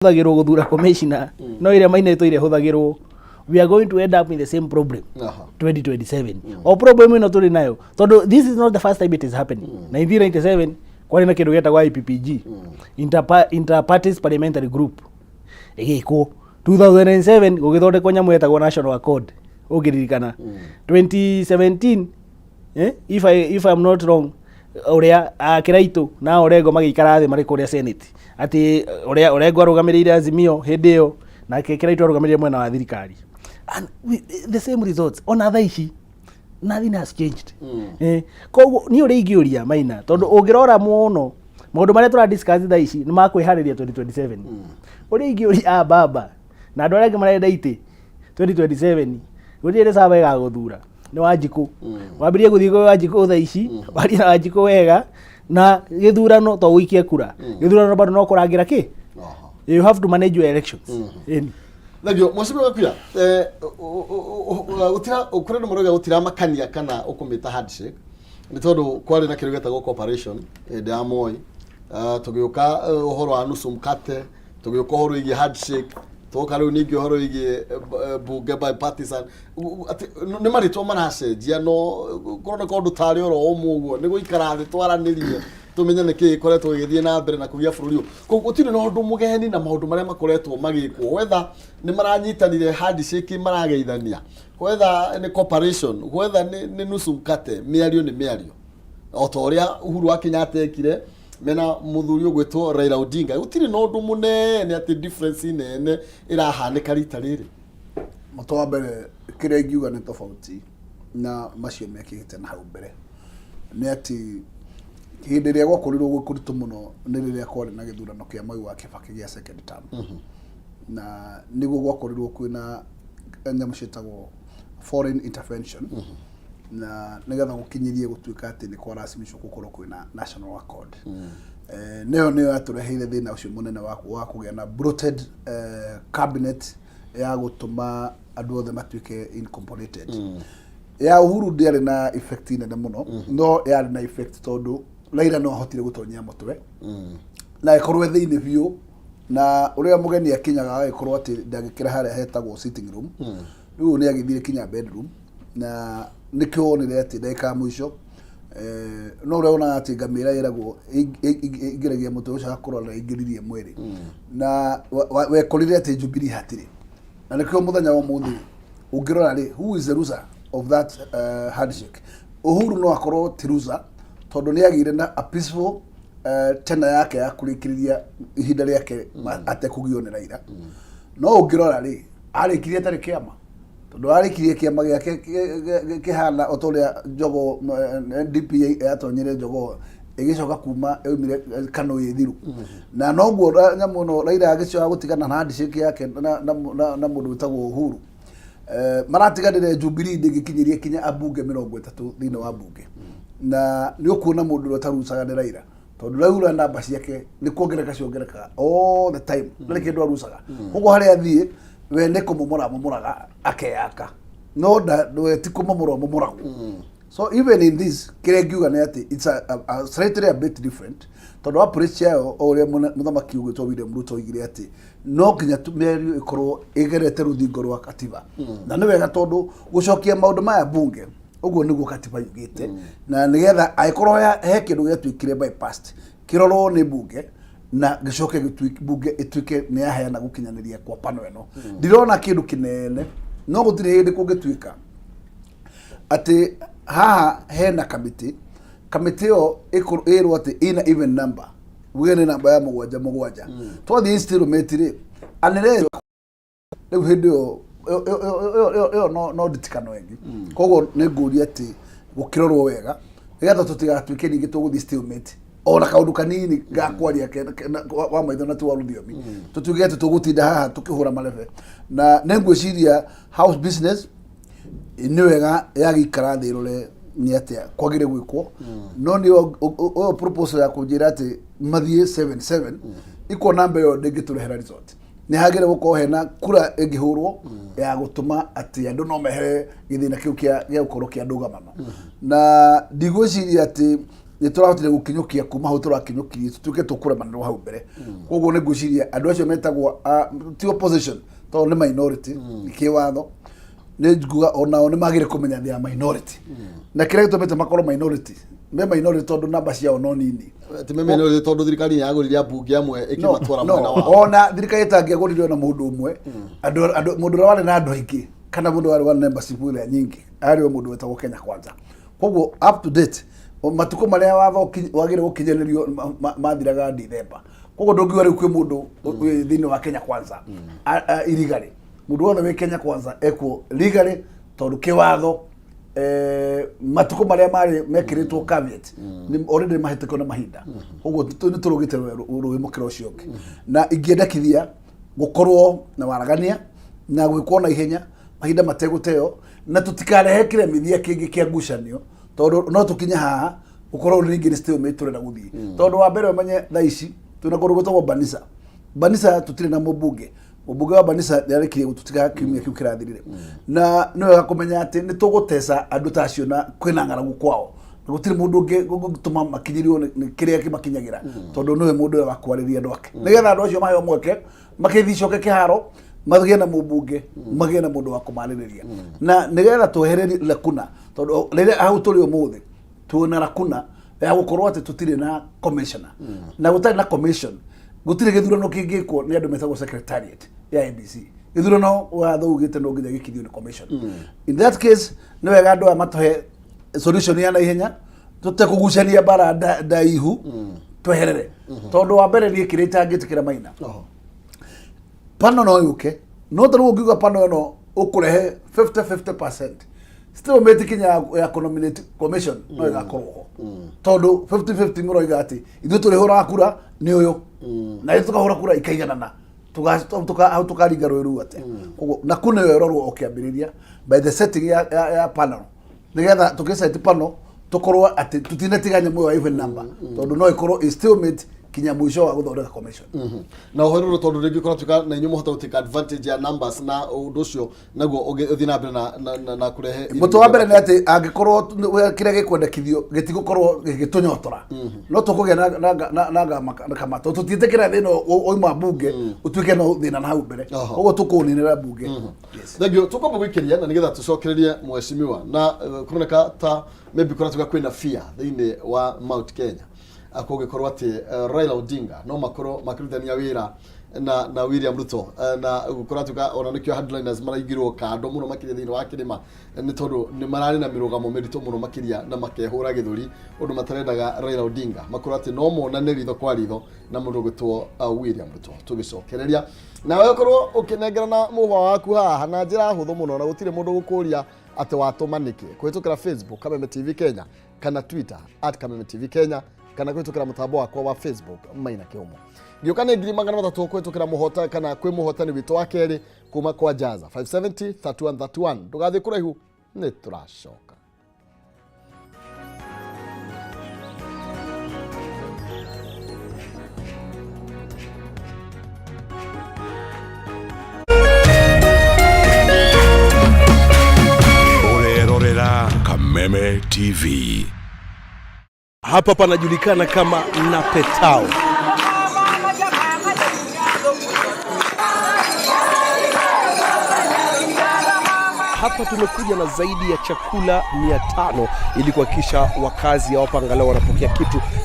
Hũthagĩrwo gũthura commissioner no ĩrĩa mainĩtwo ire hũthagĩrwo, we are going to end up in the same problem 2027 o problem ĩno tũrĩ nayo tondũ this is not the first time it is happening. 1997 kwarĩ na kĩndũ gĩetagwo IPPG, inter parties parliamentary group ĩgĩkwo. 2007 gũgĩthondekwo nyamũ yetagwo national accord ũngĩririkana. 2017 if I'm not wrong, ũrĩa Kĩraitũ na Orengo magĩikara thĩ marĩ kũrĩa Senate ati Orengo arũgamĩrĩire Azimio hĩndĩ ĩyo na Kĩraitũ arũgamĩrĩire mwena wa thirikari, and the same results on other ici, nothing has changed. Koguo ni ũrĩ ingĩũria Maina tondũ ũngĩrora mũno maũndũ marĩa tũra discuss thaa ici nĩ makwĩharĩria 2027. Ũrĩ ingĩũria baba na andũ arĩa angĩ marenda ite 2027 gũtirĩ saba ĩgagũthura nĩ Wanjikũ. Wambirie gũthiĩ kwa Wanjikũ thaa ici waria na Wanjikũ wega na gĩthurano to ũikie kura. Gĩthurano bado no kũrangira kĩ? You have to manage your elections. Nagio mwasibu wakuya utira ukureno moroga utira makania kana ukumita handshake ni tondu kwari na kiru getagwo cooperation ya Moi tugĩuka uhoro wa nusu mkate, tugĩuka uhoro igi handshake, toka riu ningi uhoro igi mbunge bipartisan ni maritwo maracenjia no korona kondu tari oro omuguo ni guikara thi twaranirie tumenya niki ikoretwo igithie na mbere na kugia bururi ko gutire no ndu mugeni na maundu maria makoretwo magikwo whether ni maranyitanire handshake marageithania, whether ni cooperation, whether ni nusu mkate, miario ni miario otoria Uhuru wa Kenyatta ekire mena muthuri ugwitwo Raila Odinga gutire no ndu munene ati difference nene irahanika rita riri. Muto wa mbere kire ngiuga ni tofauti na macio mekite na hau mbere ni ati hindi ria gwakorirwo gukuritu muno ni riria kwari na githurano kia Moi wa Kibaki gia second term na niguo gwakorirwo kwina nyamu citagwo foreign intervention na nigetha gukinyirie gutuika ati ni kwa rasimishwo gukorwo kwina national accord. Neo atureheire thina ucio munene wa kugia na bloated cabinet ya gutuma andu othe matuike incorporated. Ya Uhuru ndiari na effect nene muno no yari na effect tondu Raila no hotire gutonyia mutwe na ikorwe thiini biu na uria mugeni akinyaga agĩkorwo ati ndagikira haria hetagwo sitting room riu ni agithire kinya bedroom na nikio onire ati ndeka mwisho no uria ona ati ngamira iragwo ingiragia mutwe ucio akorora ingiririe mwiri na wekorire ati Jubilee hatire na nikio muthenya wa muthi ungirora ri who is the loser of that handshake. Uhuru no akorwo tiruza tondu ni agire na a peaceful tena yake ya kurikiriria ihinda riake atekugio ni Raila. No ungirora ri arikirie tari kiama tondu arikirie kiama giake kihana otoria Jogo DPA atonyire Jogo igicoka kuma eumire Kano yithiru na noguo nyamu no Raila agicoka gutigana na handshake yake na mundu witagwo Uhuru. Maratiganire Jubilee ndigikinyirie kinya abunge 30 thini wa bunge na ni ukuona mundu utarucaga ni Raila tondu Raila namba ciake ni kuongereka ciongereka all the time na kindu arucaga huko haria athie we ni kumumuraga akeyaka no we ti kumumurago. So even in this kire ngiuga ni ati it's a slightly a bit different tondu approach yao oria muthamaki ugitwo William Ruto igire ati no kinya tumerio ikorwo igerete ruthingo rwa katiba na ni wega tondu gucokia maundu maya bunge uguo niguo katiba yugite na nigetha aikorwo he kindu gĩtuĩkire bypassed kirorwo ni bunge na gicoke bunge ituike ni yaheana gukinyaniria kwa pano eno ndirona kindu kinene no gutire hindi kungĩtuĩka ati haha hena committee yo irwo ati ina even number wene namba ya mugwanja twathi instrument ri anire riu hindi yo no ditikano wengi koguo ni nguria ati gukirorwo wega nigetha tutigatuike ningi tuguthi instrument ona kaundu kanini gakwaria wa maitho na tuwa rudhiomi tutuge ati tugutinda haha tukihura maleve na ngwiciria house business ni wega yagikara thi rore ni atia kwagire gwikwo no ni o proposal ya kujira ati mathie 77 iko namba yo ndingiturehera resort ni hagire gukorwo hena kura ingihurwo ya gutuma ati andu no mehe githina kiu kia gukorwo kia ndugamano na ndigwiciria ati ni turahotire gukinyukia kuma ho turakinyukirie tutuke tukura maneno hau mbere koguo ne guciria andu acio metagwo ti opposition to ne minority kiwatho ne nguga onao ne magire kumenya thia minority na kire tumete makoro minority me minority tondu namba ciao no nini ti me minority tondu thirikari yaguriria mbunge amwe ikimatwara mwena wao ona thirikari itangĩagũririo na mũndũ ũmwe andũ mũndũ ũrĩa warĩ na andũ aingĩ kana mũndũ warĩ na membership ile nyingi arĩ o mũndũ wetagwo Kenya Kwanza koguo up to date matuko maria watho wagire gukinyanĩrio mathiraga December koguo ndũngiuga rĩu kwĩ mũndũ thĩinĩ wa Kenya Kwanza irigari mũndũ wothe wĩ Kenya Kwanza eko legally tondu kiwatho matuko maria mari mekiritwo caveat ni already mahiteko na mahinda koguo ni turugite ruwi mukira ucio na ingiendekithia gukorwo na waragania na gwikwo na ihenya mahinda mateguteo na tutikarehe kiremithia kingi kia ngucanio tondu no tukinye haha gukorwo ringi ni still meture na guthii tondu wa mbere manye thaici tunagorwo gutagwo banisa tutire na mbunge wa banisa yarekirie gututiga kimia kiu kirathirire na no yakumenya ati ni tugutesa andu tacio na kwina ngaragu kwao na gutire mundu ungi gutuma makinyirio ni kiria kimakinyagira tondu no mundu wa kwariria ndwake nigetha andu acio mayo mweke makithicoke kiharo magie na mbunge magie na mundu wa kumaririria na nigetha twehereri lakuna tondu rire ahu turi umuthi tuona lakuna ya gukorwo ati tutire na commissioner na gutari na commission gutire githurano kingikwo ni andu metagwo secretariat ya ABC githurano watho ugite no nginya gikithio ni commission in that case no wega andu amatohe solution ya na ihenya tutekugucania bara ndaihu tweherere tondu wa mbere ni kirita ngitikira maina pano no yuke no taru ngiuga pano no ukurehe 50% still metikinya ya nominate commission no igakorwo tondu 50-50 muro igati ithu turi hora kura ni uyu na ithu tukahora kura ikaiganana tukaringa rweru ate koguo na kuna yororwo okiambiriria by the setting ya panel nigetha tukiseti panel tukorwo ati tutinetiganya mwe wa even number tondu no ikorwo is still made kinya mwisho wa guthondeka commission na uhoro tondu ringi korwo tuka na inyu muhota utika advantage ya numbers na unducio naguo uthi na mbere na kurehe mutu wa mbere ni ati angikorwo kiria gikwendekithio gitigukorwo gitunyotora no tukugia na kama tutitikira thino oima mbunge utuike no thina na hau mbere koguo tukuninira mbunge yes thagio tukomba gwikiria na nigetha tucokererie mweshimiwa na kuroneka ta maybe korwo tuka kwina fear thini wa Mount Kenya akogekorwo ati Raila Odinga no makirutania wira na William Ruto na gukorwo tuka ona nikyo headliners maraigirwo kando muno makiria thini wa kirima ni tondu ni marari na mirugamo merito muno makiria na makehura githuri undu matarendaga Raila Odinga makorwo ati no monane ritho kwa ritho na mundu gitwo William Ruto tugicokereria na wewe korwo ukinengerana muhwa waku haha na njira huthu muno na gutire mundu gukuria ati watumanike kwitukira Facebook Kameme TV Kenya kana Twitter @KamemeTV Kenya kana kwitukira mutambo wakwa wa Facebook Maina Kiumo giukane ngiri magana matatu kwitukira muhota kana kwi muhotani witu wa keri kuma kwa Jaza 570 3131 ndugathi kuraihu ni turacoka Kameme TV. Hapa panajulikana kama Napetao. Hapa tumekuja na zaidi ya chakula 500 ili kuhakikisha wakazi hapa angalau wanapokea kitu